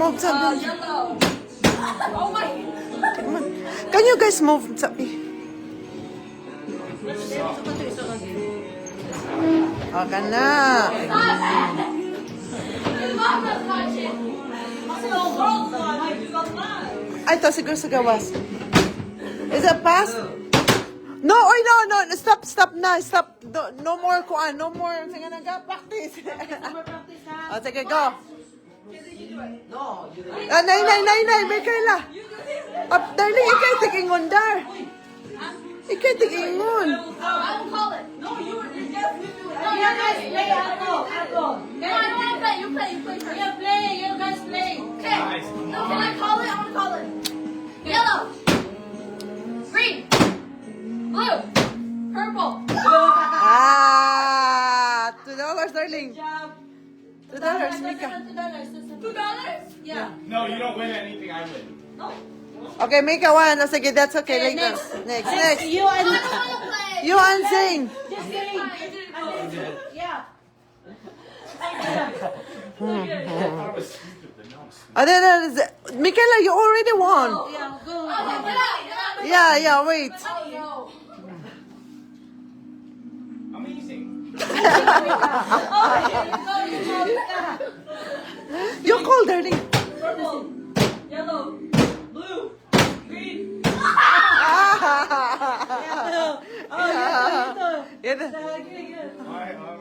move, Sabi. Yellow. Oh my. Come on. Can you guys move, Sabi? Okay na. Ay, ito siguro sa gawas. Is it pass? No, oy, no. Stop na. Stop. No more kuan. No more. Sige na, practice. Oh, sige, go. Nay. May kaila. Darling, ikay tigingon, Dar. Ikay tigingon. I will call it. No, you definitely do it. No, you guys play. I go. No, I don't want to play. You play first. You play. You guys play. Okay. No, can I call it? I want to call it. Yellow. Green. Blue. Purple. Ah, $2, darling. $2, Mika. $2? Yeah. No, you don't win anything, I win. No. Okay, Mika, one. Oh, sige, that's okay. Later. Next. You and I don't want to play. You and Zane. just saying. Yeah. Michaela, you already won. Yeah, go. Okay, get out. Yeah, wait. Oh, no. Amazing. You call, darling. Purple. Yellow. Blue. Green. Yeah.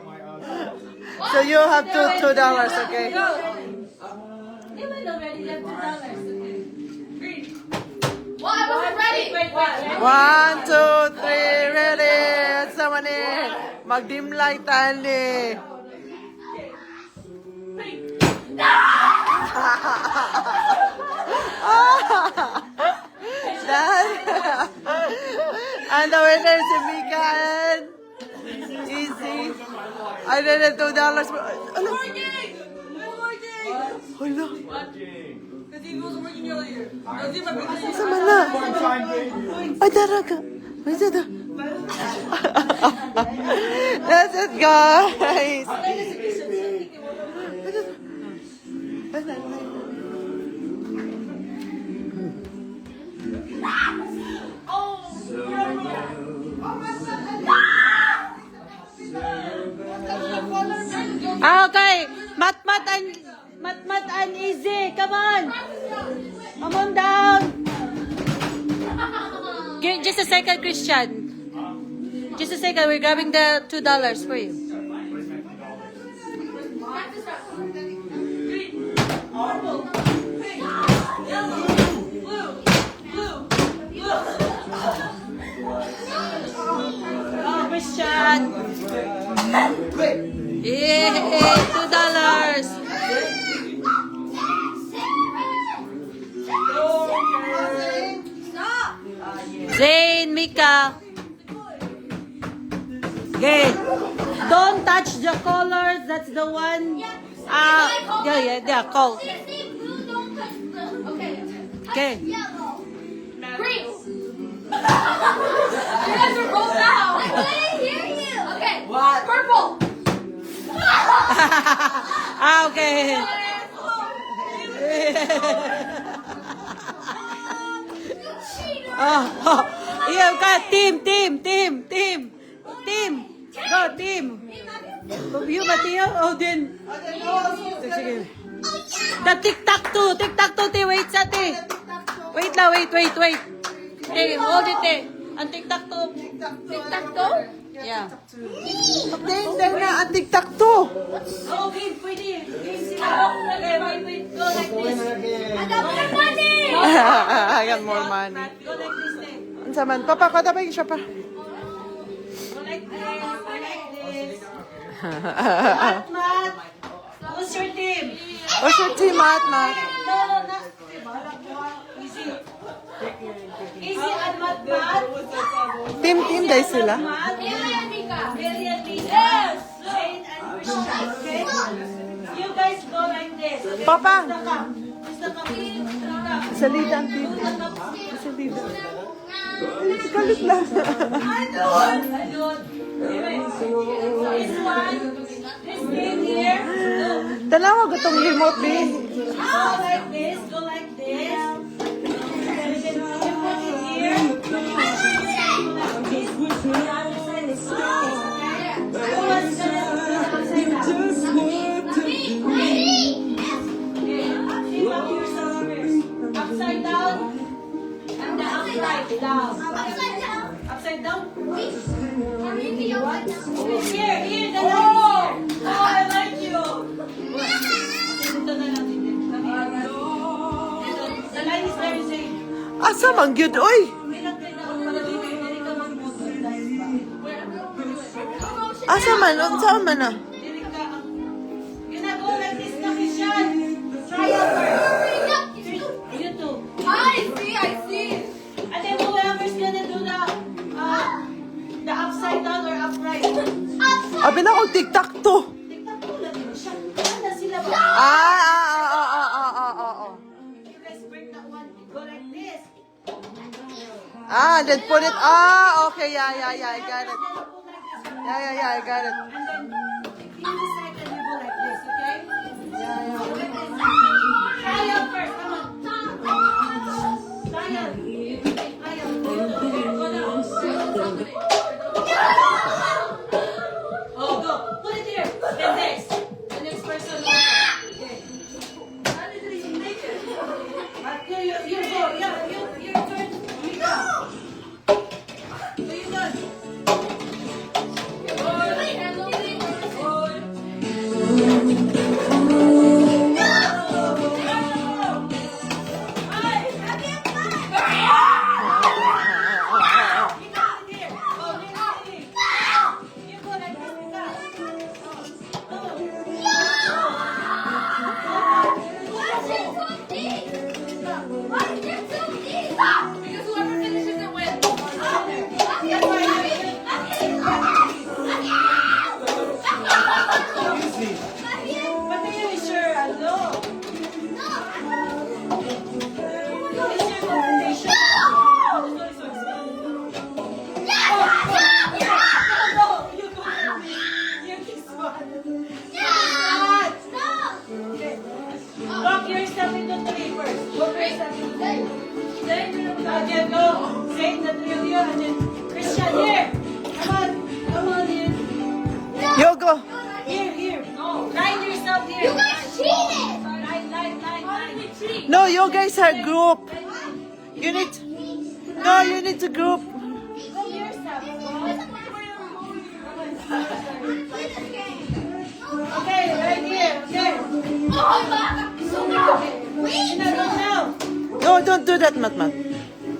My odds. So you have $2, okay? You win already. You have $2. Okay. Green. Well, I wasn't ready. Wait. 1, 2, 3, ready. Someone in. Mag-dim light tali. And the winner is Mika and Easy. I did it $2. Hello. Hello. Because he wasn't working earlier. Sama na. Fun time, baby. Ay, daraga. Ay, dada. That's it, guys. Okay. Mat and easy. Come on. Come on down. Just a second, Christian. Just a second. We're grabbing the $2 for you. Oh, Christian. Yeah, $2. Zane, Mika. Okay. Don't touch the colors. That's the one. Yeah, call. Okay. Yellow. Green. You guys are both out. I couldn't hear you. Okay. What? Purple. Okay. You got team. Go, team. You, Mateo? Oh, din. Sige. The tic-tac-toe. Tic-tac-toe, te. Wait, sa te. Wait lang, wait. Hey, hold it, te. Ang tic-tac-toe. Tic-tac-toe? Yeah. Hindi na ang TikTok to. Oh, game, pwede. Game sila. Okay, wait. Go like this. I got more money. I got more money. Go like this, te. Ang saman. Papa, kata ba siya pa? Go like this. Mat. Who's your team? What's your team, Mat? No. Bahala ko. Easy. Easy and Mat. Team, guys sila. Mat. Mary and Mika. Mary and Lisa. Yes. Jane and Christian. Okay? You guys go like this. Okay? Papa. Who's the cup? Who's the cup? Sa lida ang team. Sa lida. Kalit lang. Ayun. This one. This thing here. Tanawa ko tong remote, be. Go like this. Go like this. And then you put it here. The other side is closed. Who wants to upside down? Okay, walk yourself first. Upside down. And the upright down. Upside down. Here, here, the line is here. Oh, I like you. Dito na lang, dito. Come here. The line is very safe. Asa man gyud, oy. May lang kayo na para dito, hindi ka mag-motorize ba? Asa man, saan man na? Hindi ka, you na go like this na, Christian. Try out first. You too. I see. And then whoever's gonna do the upside down or upright. Abi na kong TikTok to. Tingnan mo lang yun siya. Ano sila ba? You guys break that one. Go like this. Then put it, okay, yeah, I got it. Yeah, I got it. And then, if you decide that you go like this, okay? Trial first, come on. Trial. Go down. Oh, go. Put it here. Then next. The next person. Okay. Okay, you go. Yeah, your turn. You go. So you done. Because whoever finishes it wins. Walk yourself into three first. Walk yourself into three. Then, again, go. Say the three of you, and then Christian, here. Come on, here. Yo, go. Here. No. Line yourself here. cheated! Line. No, you guys are group. You need to group. Go yourself. Okay, right here. Okay. Now. No, don't do that, Matmat.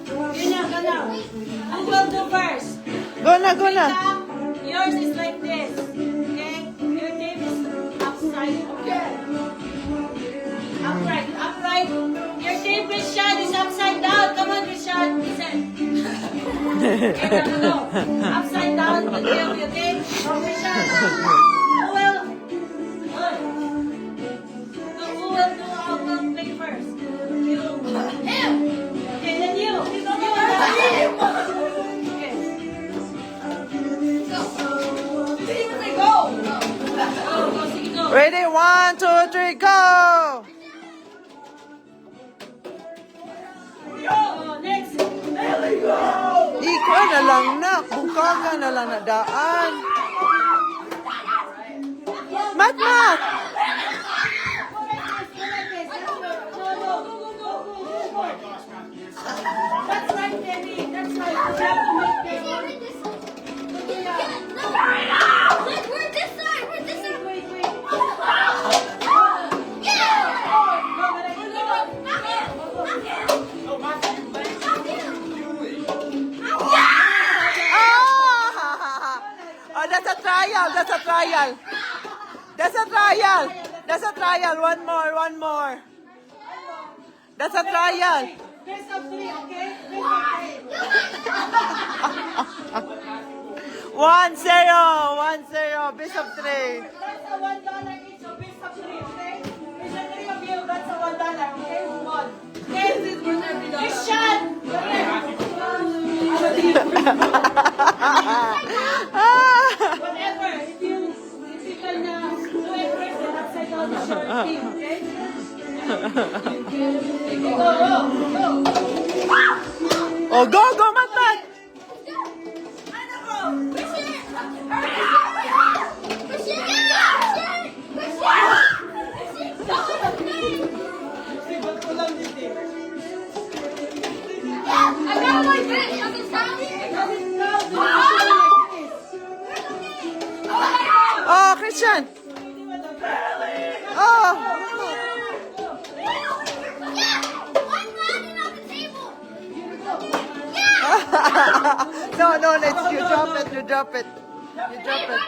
Go now. Who will do first? Go na. Yours is like this. Okay? Your name is upside. Okay. Upright. Your name, Christian, is upside down. Come on, Christian. Listen. Okay, no. Upside down. Okay? Go, Christian. Who will do all the thing first? You. Him! Okay, then you. Okay. Go. Ready, 1, 2, 3, go! Next. Ikaw na lang na. Bukaga na lang na daan. Matmat! That's right, Debbie. That's right. You have to make this. We're this side! Wait. Yeah! Oh, that's a trial. That's a trial. One more. That's a trial. Best of three, okay? 1-0. Best of 3. That's a $1 each, so best of three, okay? There's a three of you, that's a $1, okay? Move on. Okay? Christian! Whatever, if you can team, okay? Okay, go, go. Oh, go, go, Matmat! I got my face. Does it sound Oh, Christian! Oh! No, no, let's you drop it, you drop it. You drop it.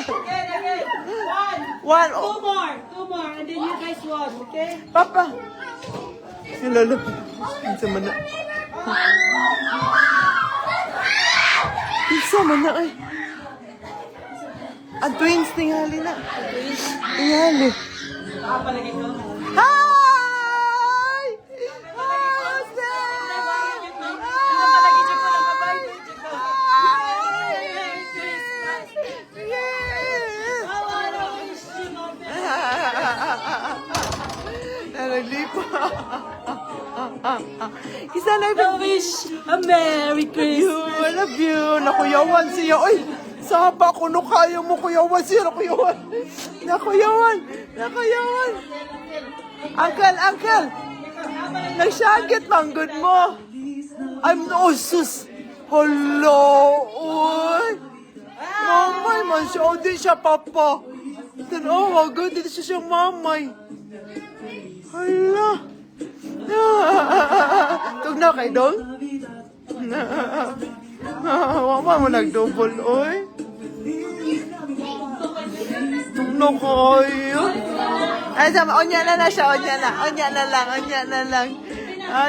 Again. One. Two more, and then you guys watch, okay? Papa! Lolo. Pinsa man na. Pinsa man na ay. Ang twins tingali na. Tingali. Nakapalagay ko. Hi! Jose! Nakapalagay ko lang kabay. Yes! Nalipo. Isa na I wish a Merry Christmas. I love you. Nakuyawan siya. Oy, saba ko no kaya mo kuyawan siya. Nakuyawan. Nakuyawan. Nakuyawan. Uncle, uncle. Nagsagit manggod mo. I'm no sus. Hello. Uy. Mamay man siya. O, di siya papa. Oh, agad. Di siya siyang mamay. Hala. Tug na kay Dong? Wama mo nag-double, oy. Tug na kayo. Ay, sama, onya na siya, onya na. Onya na lang.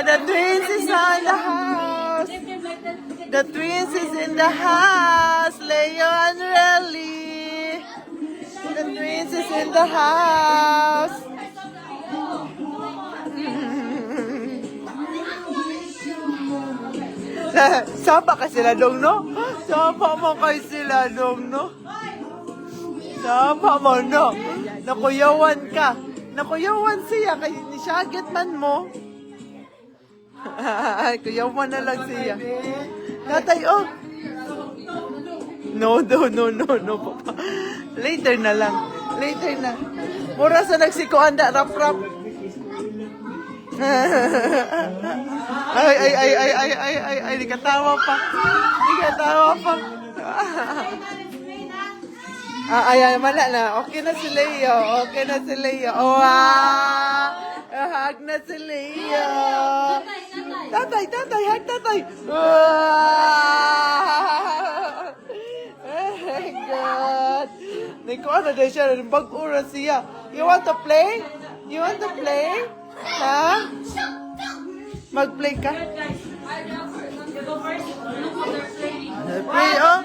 The twins is in the house. The twins is in the house. Leo and Relly. The twins is in the house. Sapa ka sila dong, no? Sapa mo kay sila dong, no? Sapa mo, no? Nakuyawan ka. Nakuyawan siya kay nisagit man mo. Kuyawan na lang siya. Tatay, oh. No, papa. Later na lang. Later na. Mura sa nagsikuanda, rap-rap. Ay, di katawa pa. Ay, mala na. Okay na si Leo. Wow! Hug na si Leo. Tatay, hug tatay. Wow! Oh my God. Niko, ano din siya? Bag-ura siya. You want to play? Ha? Mag-play ka? Play, oh.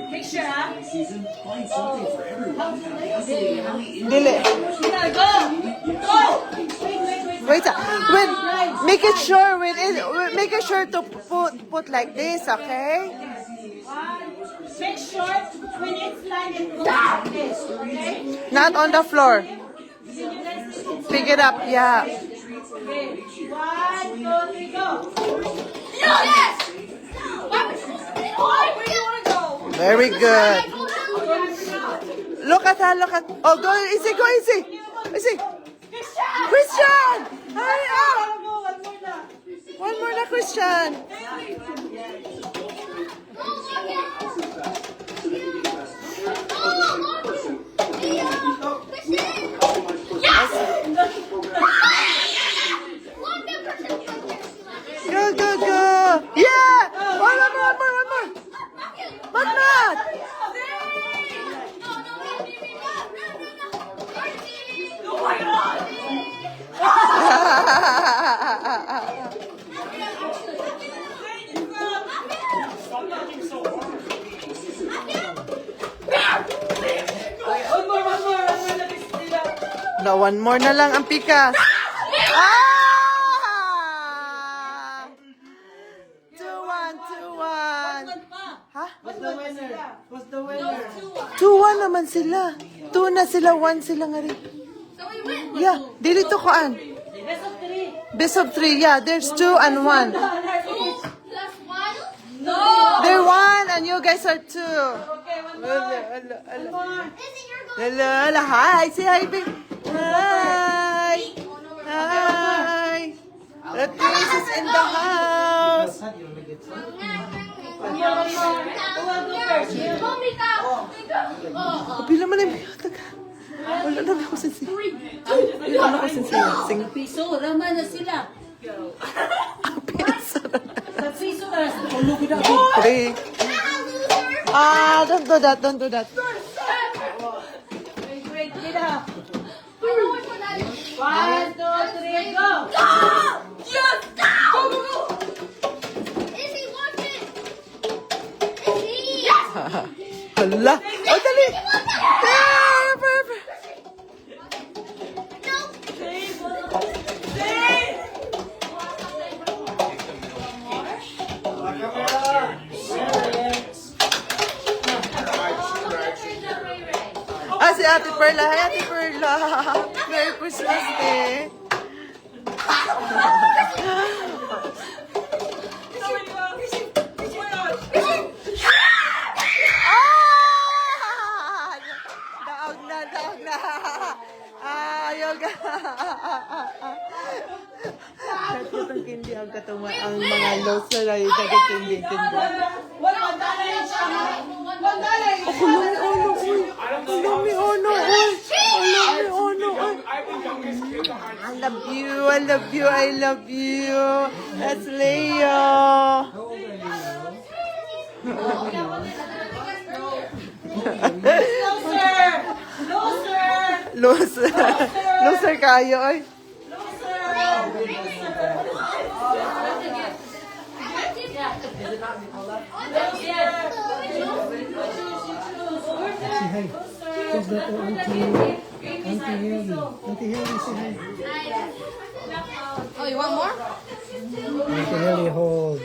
Picture, ha? Dili. Go! Wait, make it sure to put like this, okay? Make sure when it's lined, it goes like this, okay? Not on the floor. Pick it up, yeah. Okay. 1, 2, 3, go! Yes! Why would you where do you want to go? Very good. Look at her, oh, go easy. Christian! Hurry up! One more na, Christian. Go. Yeah! One more. But not! Wala, one more na lang ang pikas. Ah! 2-1, 2-1. Ha? What's the winner? What's the winner? 2-1 naman sila. 2 na sila, 1 sila nga rin. So we win. Yeah, dili to koan. Best of 3. Best of 3, yeah. There's 2 and 1. Plus one? No. They're 1 and you guys are 2. Okay, one more. Hello, hello, hi. Say hi, babe. Hi. Hi. The twins is in the house. Pila man yung biyotag. Wala na ako sinsiya. Wala na ako sinsiya. Sing. Piso, raman na sila. Piso na. Sa piso na. Ulugin ako. Three. Don't do that, don't do that. Great, nila. I know which one that is. 1, 2, 3, go! Go! Yes! Go! Go, go, go! Izzy, watch it! Izzy! Yes! Hala. Oh, dali. Ah, perfect. No! Ah, si Ate Perla. Hi, Ate Perla. Merry Christmas, eh. Ah! Daog na, daog na. Yoga. Katutong kindi ang katuma ang mga loser ay tagakindi kindi. Wala, $1 siya. $1. Ako lang ni Ono, oy. Lumi Ono, oy. Lumi Ono, oy. I'm the youngest kid behind. I love you, I love you, I love you. That's Leo. Loser! Loser! Loser. Loser kayo, oy. Oh, you want more? Really hold.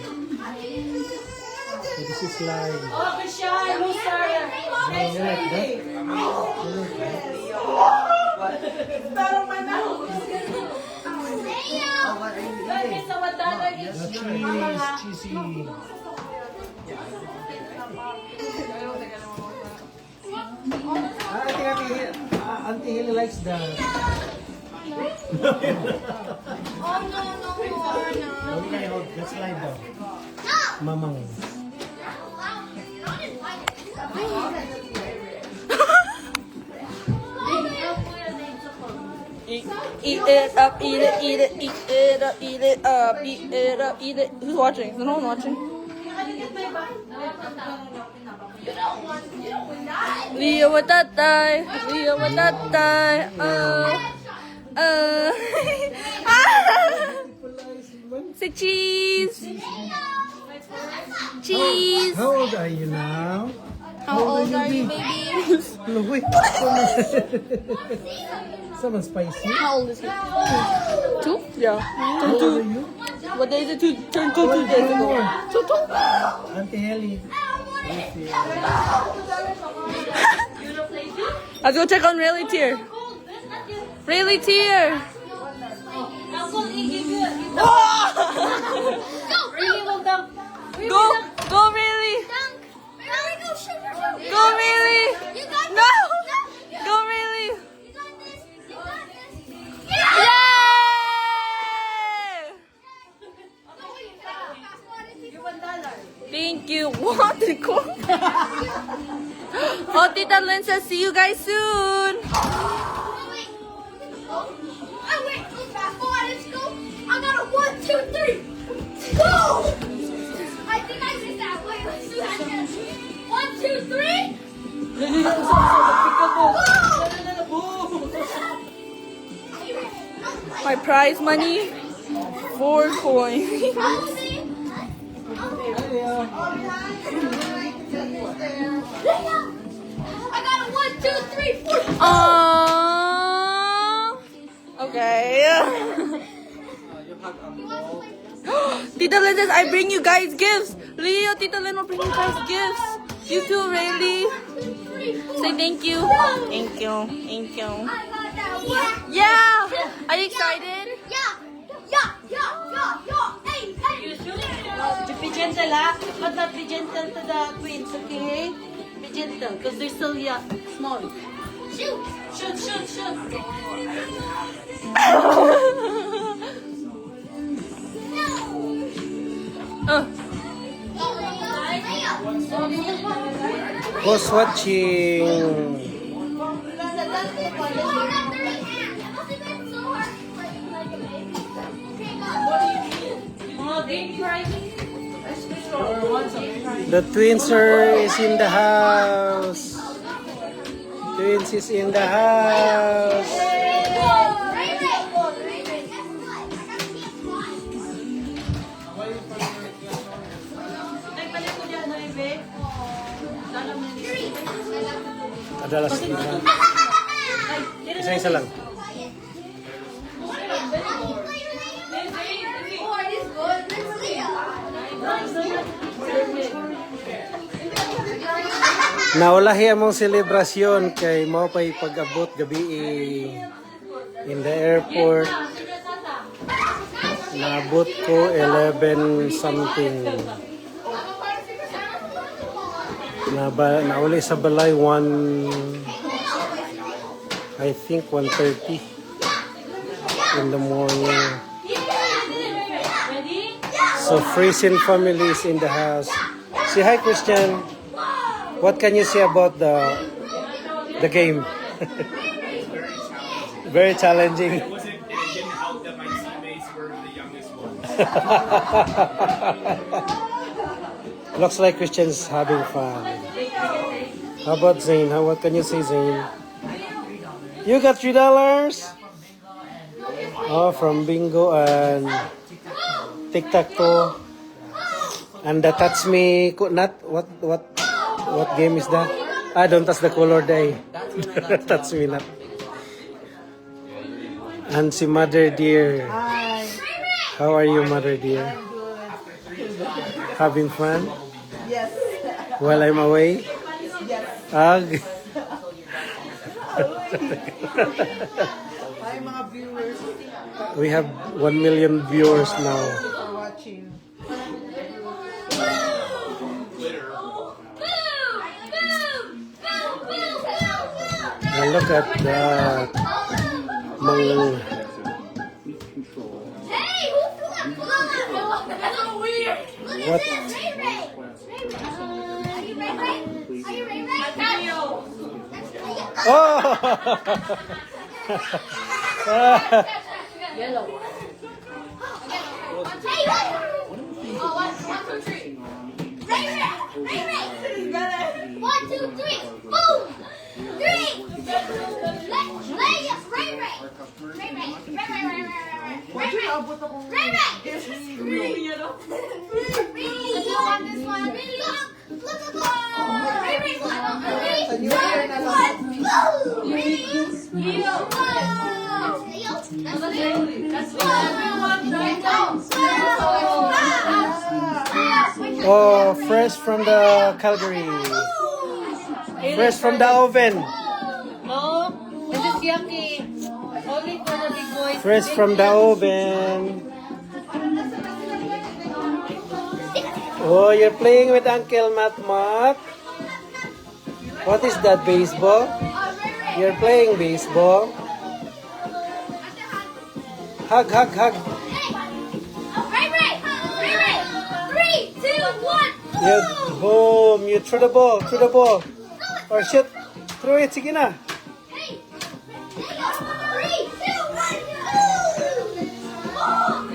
This is live. Oh, Christian, loser! Lagi sa $1 Cheesy. I think Auntie Haley likes that. Oh, no, no more, no. Okay, hold. That's live though. Mamang. Eat it up, eat it, eat it, eat it up, eat it up, eat it up, eat it. Who's watching? Is no one watching? Leo with that die, Leo with that die. Say cheese, cheese. How old are you now? How old are you, baby? Look, wait. Someone spicy. How old is he? 2? Yeah. How old are you? What day is it? Turned 2 days ago. Auntie Haley. Let's go check on Rayleigh Tier. Rayleigh Tier. Go, go Rayleigh. Go Rayleigh. No. Go Rayleigh. Yay! Thank you. What? Oh, Tita Lynn says see you guys soon. I got a 1, 2, 3. Go! I think I missed that. Wait, let's do that again. 1, 2, 3. My prize money, 4 coins. I got a 1, 2, 3, 4. Aww. Tita Lynn says, I bring you guys gifts. Leo, Tita Lynn will bring you guys gifts. You too, Rayleigh. Say thank you. Thank you. Thank you. Yeah. Are you excited? Be gentle, ha? But not be gentle to the twins, okay? Be gentle, because they're still small. Shoot. Who's watching? The twins is in the house. Twins is in the house. Adalas kita. Isa-isa lang. Naulahi among selebrasyon kay mao pay pag-abot gabi in the airport. Naabot ko 11 something. Nauli sa balay 1 I think 1:30 in the morning. So Frisian family is in the house. Say hi, Christian. What can you say about the game? Very challenging. It didn't help that my teammates were the youngest ones. Looks like Christian's having fun. How about Zane? What can you say, Zane? You got $3? Oh, from Bingo and Tic-Tac-Toe. And the Touch Me Not what game is that? Don't touch the color day. Touch Me Not. And si Mother Dear. Hi. How are you, Mother Dear? Having fun Yes. while I'm away? Yes. Ag. Hi mga viewers We have 1 million viewers now. for watching. And look at that. Mang what? Oh! One, two, three, boom! Three! Oh, fresh from the Calgary. Fresh from the oven. No, this is yucky. Only for the big boys. Fresh from the oven. Oh, you're playing with Uncle Matt Matt. What is that, baseball? You're playing baseball. Hug, hug, hug. Three, two, one. You, boom. You throw the ball. Throw the ball. Or shoot. Throw it. Sige na. Three, two, one.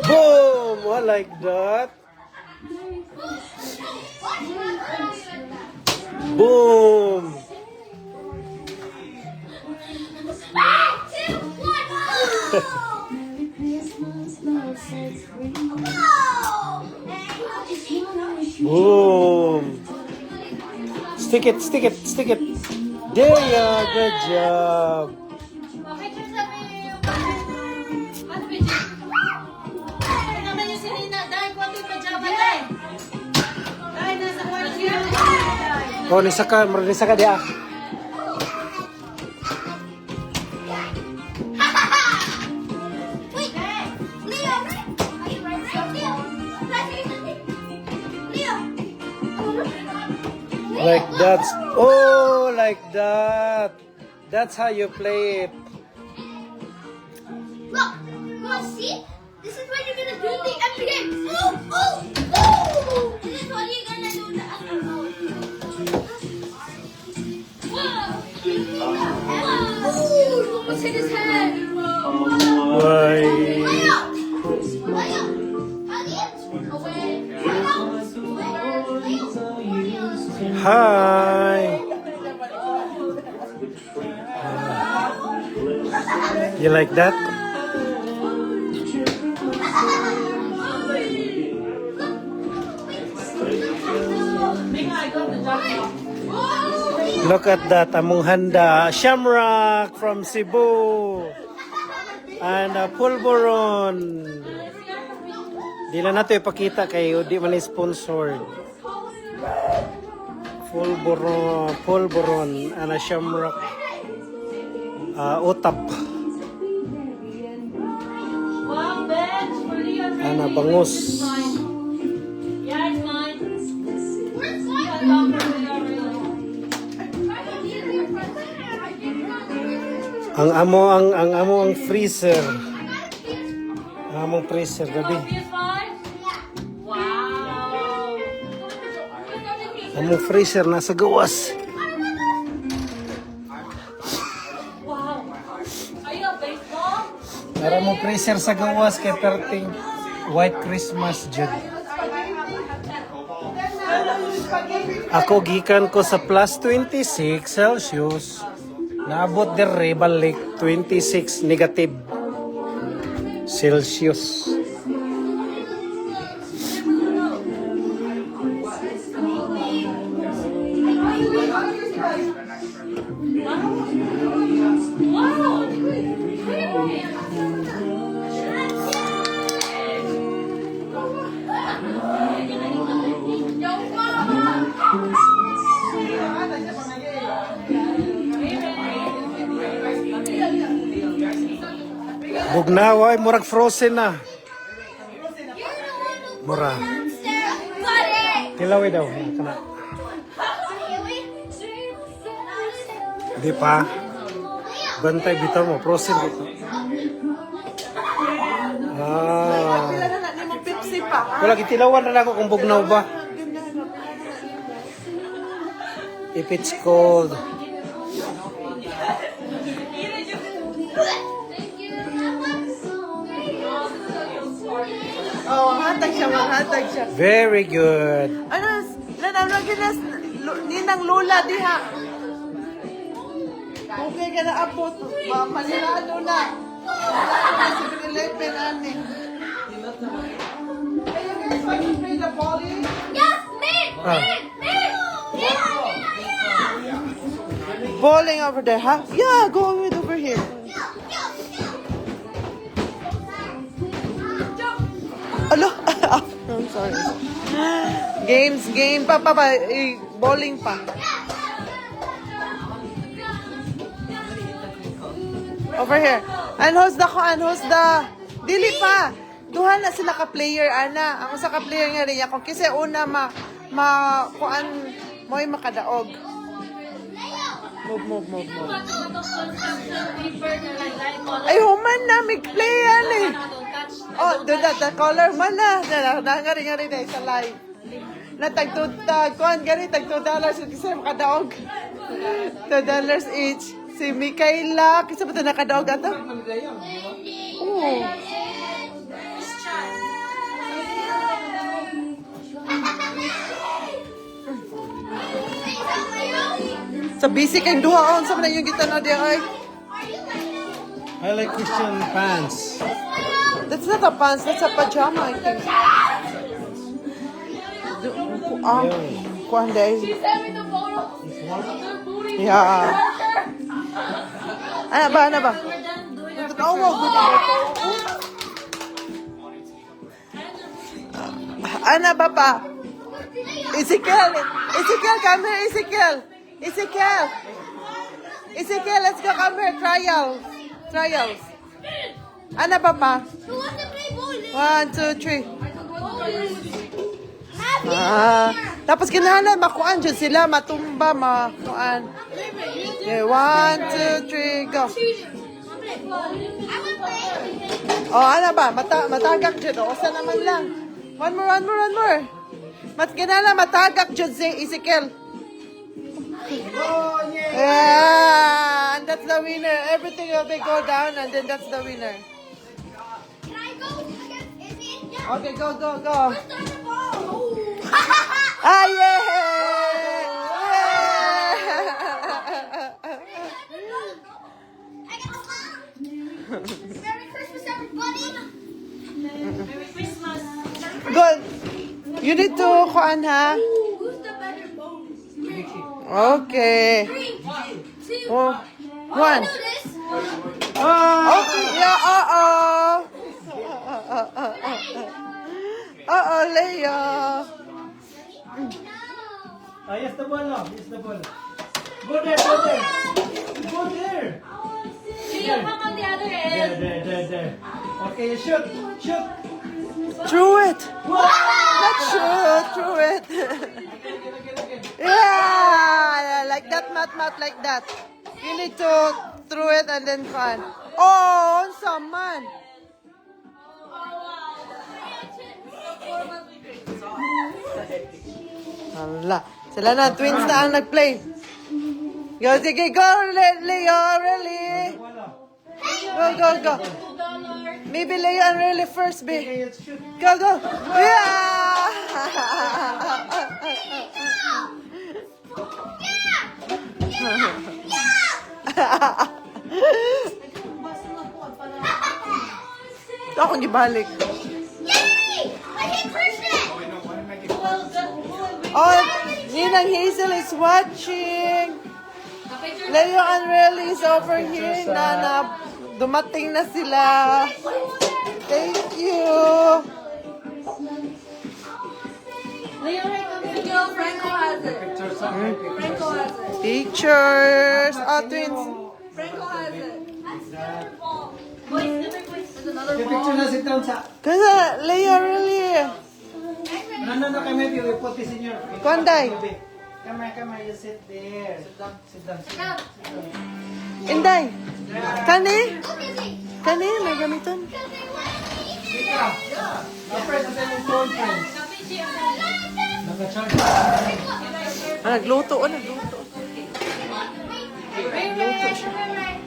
Boom. I like that. Boom. Boom. Stick it, stick it, stick it. There you are. Good job. Oh, nisa ka dia. Wait, Leo. Leo. Like that. Oh, like that. That's how you play it. Look, you wanna see? This is what you're gonna do the epic. Oh, oh, oh! This is what you're gonna do the epic. Whoa! Whoa! Almost hit his head. Why? Leo! Leo! Away! Leo! Hi. You like that? Look at that, among handa, Shamrock from Cebu, and Pulveron. Di lang nato ipakita kay di man sponsored. Pulveron, and Shamrock, Utap, Wow, bench for Leo. and Bangus. Yeah, it's mine. Where's Yeah, that? longer than already. Ang amo ang freezer. Ang among freezer gabi. PS5? Wow. Among freezer nasa gawas. Wow. Are you a baseball? Para mo freezer sa gawas kay perting White Christmas jud. Ako gikan ko sa plus 26 Celsius. Naabot dire balik 26 negative Celsius. Wow. Bugnawa ay murag frozen na. Mura. Kilaway daw. Kana. Di pa. Bantay bitaw mo. Frozen bitaw. Ah. Pila na ni mo Pepsi pa, ha? Wala, kitilawan na lang ako kung bugnaw ba. If it's cold. Oh, hatag siya. Very good. Ano, nanalo ginas ninang lola diha. Okay ka na abot, manilado na. Sa 11 ani. Are you guys want to play the bowling? Yes, me! Ah. Bowling over there, huh? Yeah, go with over here. Alo, I'm sorry. Game pa, bowling pa. Over here. And who's the, dili pa. Duha na sila ka-player, ana. Ang usa ka-player nga rin. Kung kasi una kuan mo'y makadaog. Move. Ay, human na, mag-play yan eh. Oh, the color man na. Nga rin sa live. Na kuan gani, tag $2 kasi makadaog. $2 each. Si Mikaela, kasi ba ito nakadaog ato? Oo. Sa busy kayong duha on, sa mga yung gitana diya ay. I like Christian pants. That's not a pants, that's a pajama, I think. Kuan day. Yeah. Ano ba? Oh, good. Ano ba pa? Ezekiel, Ezekiel, come here, Ezekiel. Ezekiel. Ezekiel, let's go, come here, trials. Ano ba pa? Who wants to play bowling? 1, 2, 3. Tapos kinahanglan makuan dyan sila, matumba, makuan. Okay, 1, 2, 3, go. Oh, ano ba? Matagak dyan. O, usa naman lang. One more. Kinahanglan matagak dyan si Ezekiel. Yeah, and that's the winner. Everything will be go down, and then that's the winner. Can I go against Izzy? Okay, go. Start the ball. Ah, yeah! I got the ball. Merry Christmas, everybody. Merry Christmas. Good. You need to, kuan ha? Who's the better bowl? Okay. 3, 2, Oh, 1. do this. Okay, yeah, Leo. Yes, the ball now. Yes, the ball. Go there. Leo, come on the other end. There. Okay, shoot. Through it. Let's shoot through it. Yeah, like that, Matt, like that. You need to throw it and then fun. Oh, someone. Hala. Sila na, twins na ang nag-play. Go, sige, go, Leo, really. Go. Maybe Leo and really first, be. Go. Yeah! Ako gibalik. Yay! I hit Christian. Oh, Ninang Hazel is watching. Leo and Relly is over here. Nana, dumating na sila. Thank you. Franco has it. Franco has it. Teachers. Oh, twins. Franco has it. There's another Take ball. picture na, sit down sa... Kasi, Leo, really. No, kay maybe we put this in your... Konday. Come here, you sit there. Sit down. Inday. Kani? Look at me. Kani? May gamiton? Because they want me. Ika. Friends, sa yung phone friends. Naka-charge. Nagluto.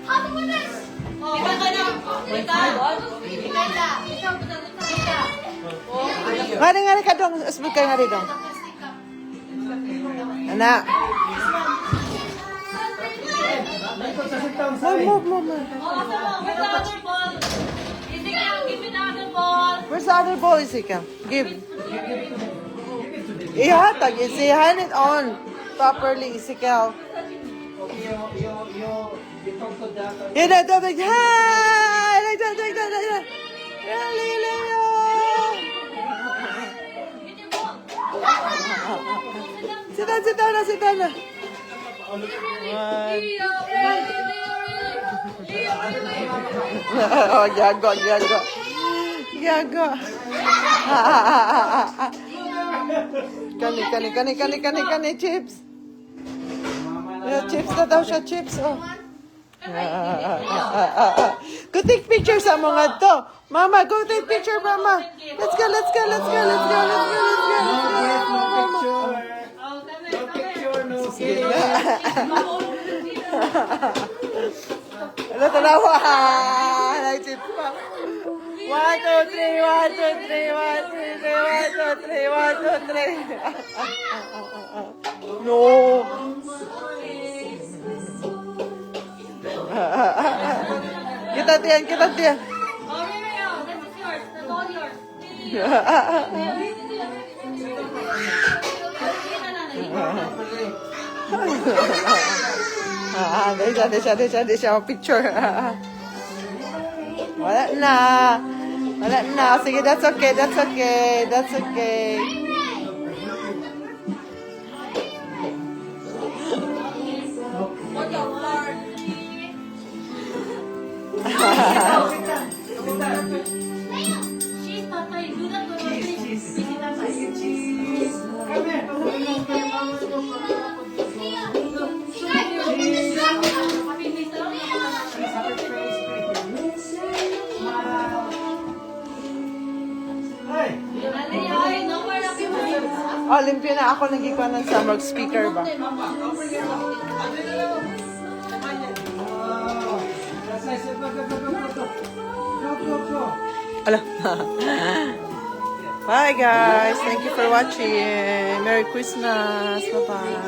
How the winners? Ngari ka dong. Asbog ka ngari dong. Anak. Sit down sa... Move. Where's the other ball, Ezekiel? Give. Ihatag. Hand it on properly, Ezekiel. You talk to that. Yeah, that. Hi! Like that. Really, Leo. Sit down na. Oh, gago. Kani, chips. Yeah, chips na daw siya, chips. Oh. Go take picture sa mga to. Mama, go take picture, Mama. Let's go. No picture, no cake. Ano talawa? Nag-chips pa. 1, 2, 3. No. Kita tiyan. Di siya picture. Wala na. Sige, that's okay. Olympia na ako nagikuha ng summer speaker ba? Ala. Bye guys. Thank you for watching. Merry Christmas. Bye-bye.